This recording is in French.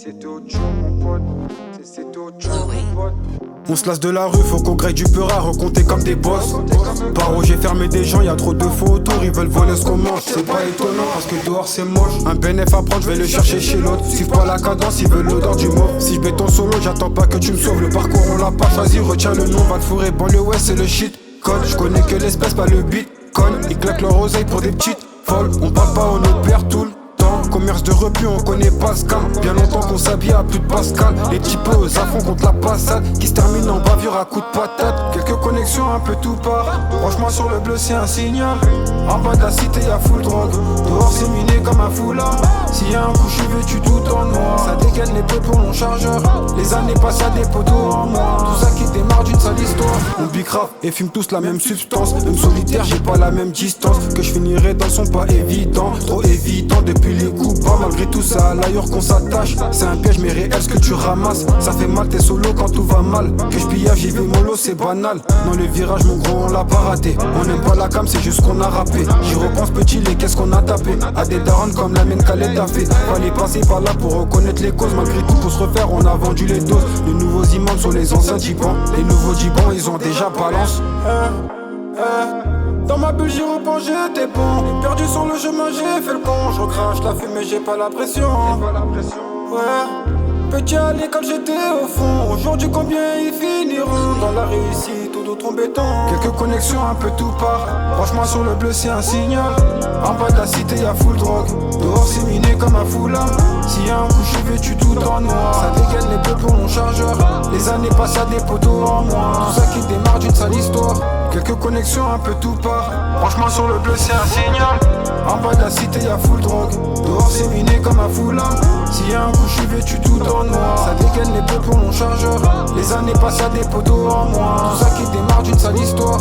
C'était autre chose, mon pote. C'était autre chose, mon pote. On se lasse de la rue, faut qu'on grève du peur à recompter comme des boss. Paro, j'ai fermé des gens, y'a trop de faux autour, ils veulent voler ce qu'on mange. C'est pas étonnant parce que dehors c'est moche. Un bénéf à prendre, je vais le chercher chez l'autre. Suive pas la cadence, ils veulent l'odeur du mauve. Si je mets ton solo, j'attends pas que tu me sauves. Le parcours on l'a pas choisi, retiens le nom, va te fourrer. Banlieue ouais c'est le shit. Code, je connais que l'espèce, pas le beat. Conne, ils claquent leur oseille pour des petites folles. On parle pas, on opère tout le temps. Commerce de repu, on connaît pas ce calme. Bien longtemps qu'on s'habille à plus de Pascal. Les petits peu aux affronts contre la passade qui se termine en bavure à coups de patate. Quelques connexions, un peu tout part. Franchement sur le bleu c'est un signal. En bas de la cité y'a full drogue. Dehors c'est miné comme un foulard. S'il y a un coup je suis vêtu tout en noir. Ça dégaine les peu pour mon chargeur. Les années passent à des poteaux en moi. Tout ça qui démarre d'une sale histoire. On bicrave et fume tous la même substance. Même solitaire j'ai pas la même distance. Que je finirai dans son pas évident. Trop évident depuis les coups bas. Malgré tout ça à l'ailleurs qu'on s'attache. C'est un piège mais réel ce que tu ramasses. Ça fait mal t'es solo quand tout va mal. Que je pillage j'y vais mollo c'est banal. Dans le virage mon gros on l'a pas raté. On aime pas la cam c'est juste qu'on a rappé. J'y repense petit les qu'est-ce qu'on a tapé. À des darons comme la mienne qu'elle a fait. Fallait passer par là pour reconnaître les causes. Malgré tout pour se refaire on a vendu les doses. Les nouveaux imams sont les anciens dibans. Les nouveaux dibans ils ont déjà balance. Dans ma bulle j'y repense j'étais bon. Perdu sur le chemin j'ai fait le con. Je recrache la fumée j'ai pas la pression. Ouais. Petit à l'école j'étais au fond. Aujourd'hui combien ils finiront dans la réussite ou d'autres en béton. Quelques connexions un peu tout part. Franchement sur le bleu c'est un signal. En bas de la cité y'a full drogue. Dehors c'est miné comme un foulard. S'il y a un coup je suis vêtu tout en noir. Ça dégaine les peu pour mon chargeur. Les années passent à des poteaux en moi. Tout ça qui démarre d'une sale histoire. Quelques connexions un peu tout part. Franchement sur le bleu c'est un signal. En bas de la cité y'a full drogue. Dehors c'est miné comme un foulard. S'il y a un coup je suis vêtu tout en noir. Ça dégaine les peu pour mon chargeur. Les années passent à des poteaux en moi. Tout ça qui démarre d'une sale histoire.